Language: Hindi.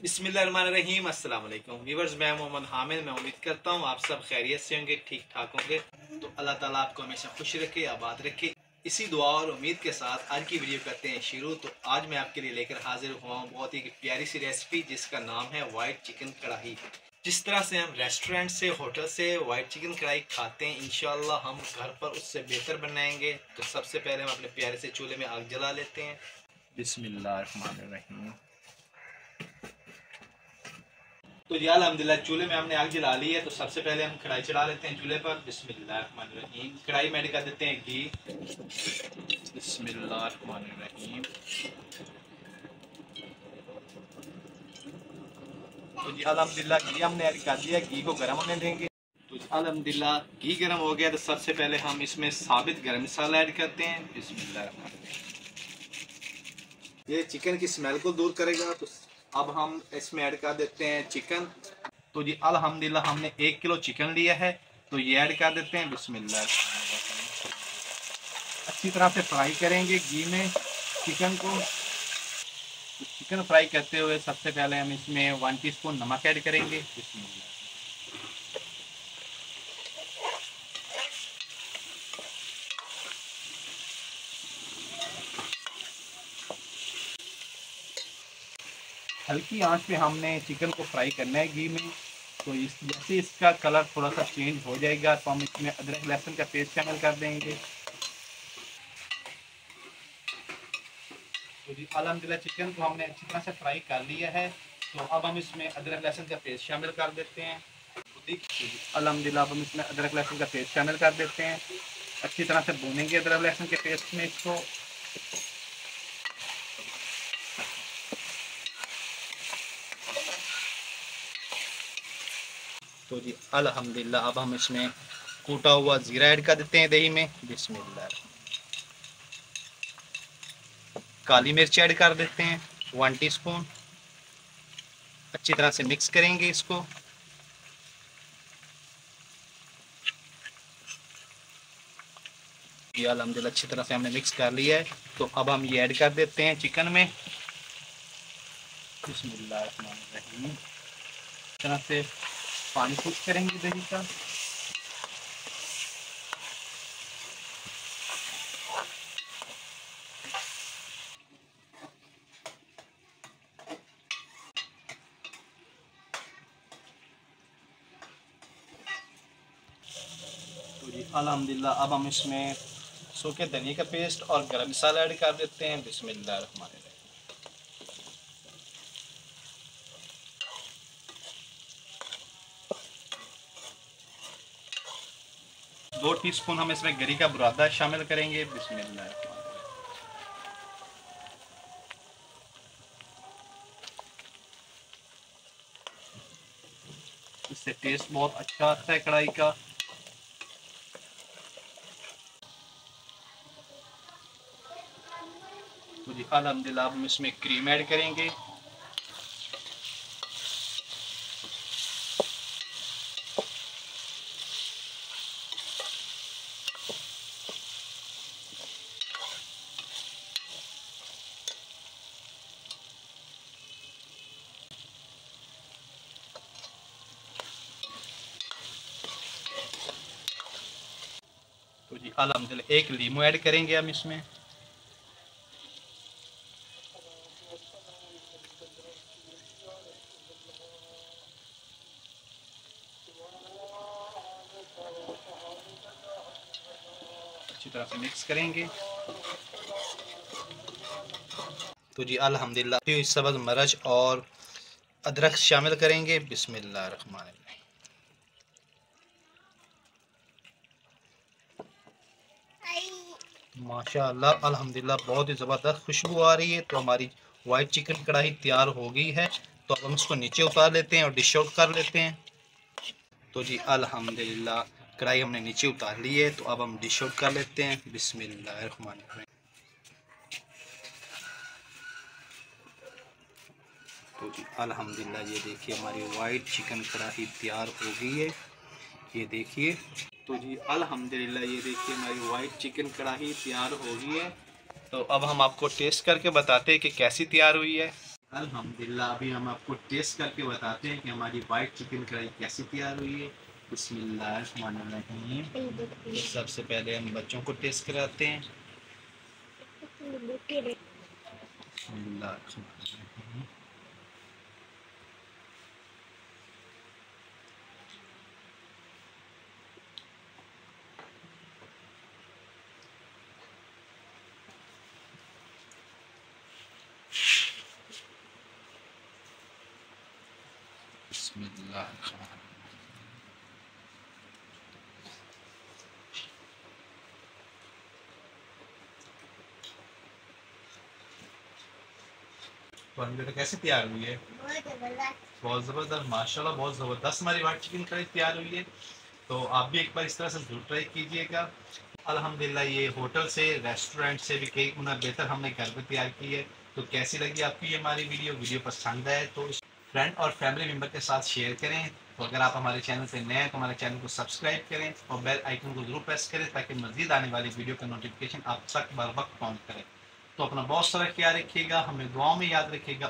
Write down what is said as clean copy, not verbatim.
बिस्मिल्लाहिर्रहमानिर्रहीम। अस्सलाम वालेकुम व्यूअर्स, मैं मोहम्मद हामिद। मैं उम्मीद करता हूँ आप सब खैरियत से होंगे, ठीक ठाक होंगे। तो अल्लाह ताला आपको हमेशा खुश रखे, आबाद रखे। इसी दुआ और उम्मीद के साथ आज की वीडियो करते हैं शुरू। तो आज मैं आपके लिए लेकर हाजिर हुआ हूँ बहुत ही प्यारी सी रेसिपी, जिसका नाम है वाइट चिकन कढ़ाई। जिस तरह से हम रेस्टोरेंट से, होटल से वाइट चिकन कढ़ाई खाते हैं, इंशाल्लाह हम घर पर उससे बेहतर बनाएंगे। तो सबसे पहले हम अपने प्यारे से चूल्हे में आग जला लेते हैं। बिस्मिल्लाहिर्रहमानिर्रहीम। तो जी अल्हम्दुलिल्लाह चूल्हे में हमने आग जला ली है। तो सबसे पहले हम कढ़ाई चढ़ा लेते हैं चूल्हे पर। बिस्मिल्लाहिर्रहमानिर्रहीम। कढ़ाई में ऐड कर देते हैं घी। बिस्मिल्लाहिर्रहमानिर्रहीम। तो जी अल्हम्दुलिल्लाह घी हमने ऐड कर दिया, घी को गर्म होने देंगे। तो अल्हम्दुलिल्लाह घी गर्म हो गया। तो सबसे पहले हम इसमें साबित गरम मसाला ऐड करते हैं। बिस्मिल्लाहिर्रहमानिर्रहीम। ये चिकन की स्मेल को दूर करेगा। तो अब हम इसमें ऐड कर देते हैं चिकन। तो जी अल्हम्दुलिल्लाह हमने 1 किलो चिकन लिया है, तो ये ऐड कर देते हैं। बिस्मिल्लाह। अच्छी तरह से फ्राई करेंगे घी में चिकन को। तो चिकन फ्राई करते हुए सबसे पहले हम इसमें 1 टीस्पून नमक ऐड करेंगे। बिस्मिल्लाह। हल्की आंच पे हमने चिकन को फ्राई करना है घी में। तो जैसे इसका कलर थोड़ा सा चेंज हो जाएगा तो हम इसमें अदरक लहसुन का पेस्ट शामिल कर देंगे। तो जी अल्हम्दुलिल्लाह चिकन को हमने अच्छी तरह से फ्राई कर लिया है। तो अब हम इसमें अदरक लहसुन का पेस्ट शामिल कर देते हैं। अल्हम्दुलिल्लाह अब हम इसमें अदरक लहसुन का पेस्ट शामिल कर देते हैं। अच्छी तरह से भूनेंगे अदरक लहसुन के पेस्ट में इसको। तो जी अल्हम्दुलिल्लाह अब हम इसमें कूटा हुआ जीरा ऐड कर देते हैं दही में। बिस्मिल्लाह। काली मिर्च ऐड कर देते हैं 1 टीस्पून। अच्छी तरह से मिक्स करेंगे इसको। ये अल्हम्दुलिल्लाह अच्छी तरह से हमने मिक्स कर लिया है। तो अब हम ये ऐड कर देते हैं चिकन में। बिस्मिल्लाहिर्रहमानिर्रहीम। इस तरह से पानी कुछ करेंगे दही का। तो जी अल्हम्दुलिल्लाह अब हम इसमें सूखे धनिया का पेस्ट और गरम मसाला ऐड कर देते हैं। बिस्मिल्लाहिर्रहमानिर्रहीम। 2 टीस्पून हम इसमें गरी का बुरादा शामिल करेंगे। बिस्मिल्लाह। इससे टेस्ट बहुत अच्छा आता है कढ़ाई का। तो जी अल्हम्दुलिल्लाह हम इसमें क्रीम ऐड करेंगे। तो जी अल्हम्दुलिल्लाह 1 लीमू ऐड करेंगे हम इसमें। अच्छी तरह से मिक्स करेंगे। तो जी अल्हम्दुलिल्लाह सब्ज़ मिर्च और अदरक शामिल करेंगे। बिस्मिल्लाहिर्रहमानिर्रहीम। माशाअल्लाह अल्हम्दुलिल्लाह बहुत ही ज़बरदस्त खुशबू आ रही है। तो हमारी वाइट चिकन कढ़ाई तैयार हो गई है। तो अब हम इसको नीचे उतार लेते हैं और डिश आउट कर लेते हैं। तो जी अल्हम्दुलिल्लाह कढ़ाई हमने नीचे उतार ली है। तो अब हम डिश आउट कर लेते हैं। बिस्मिल्लाहिर्रहमानिर्रहीम। तो जी अल्हम्दुलिल्लाह ये देखिए हमारी वाइट चिकन कढ़ाई तैयार हो गई है। ये देखिए। तो जी अल्हम्दुलिल्लाह ये देखिए हमारी वाइट चिकन कढ़ाई तैयार हो गई है। तो अब हम आपको टेस्ट करके बताते हैं कि कैसी तैयार हुई है। अल्हम्दुलिल्लाह अभी हम आपको टेस्ट करके बताते हैं कि हमारी वाइट चिकन कढ़ाई कैसे तैयार हुई है। बिस्मिल्लाहिर्रहमानिर्रहीम। सबसे पहले हम बच्चों को टेस्ट कराते हैं। बिस्मिल्लाहिर्रहमानिर्रहीम। बिस्मिल्लाहिर्रहमानिर्रहीम। तो कैसे तैयार हुई है? बहुत ज़बरदस्त, माशाल्लाह बहुत ज़बरदस्त हमारी वाइट चिकन कढ़ाई तैयार हुई है। तो आप भी एक बार इस तरह से जरूर ट्राई कीजिएगा। अल्हम्दुलिल्लाह ये होटल से, रेस्टोरेंट से भी कई गुना बेहतर हमने घर पे तैयार की है। तो कैसी लगी आपकी ये हमारी वीडियो पसंद आए तो फ्रेंड और फैमिली मेम्बर के साथ शेयर करें। तो अगर आप हमारे चैनल पे नए हैं तो हमारे चैनल को सब्सक्राइब करें और बेल आइकन को जरूर प्रेस करें ताकि मजीद आने वाली वीडियो का नोटिफिकेशन आप तक बर वक्त पहुँच करे। तो अपना बहुत सारा ख्याल रखिएगा, हमें दुआओं में याद रखिएगा।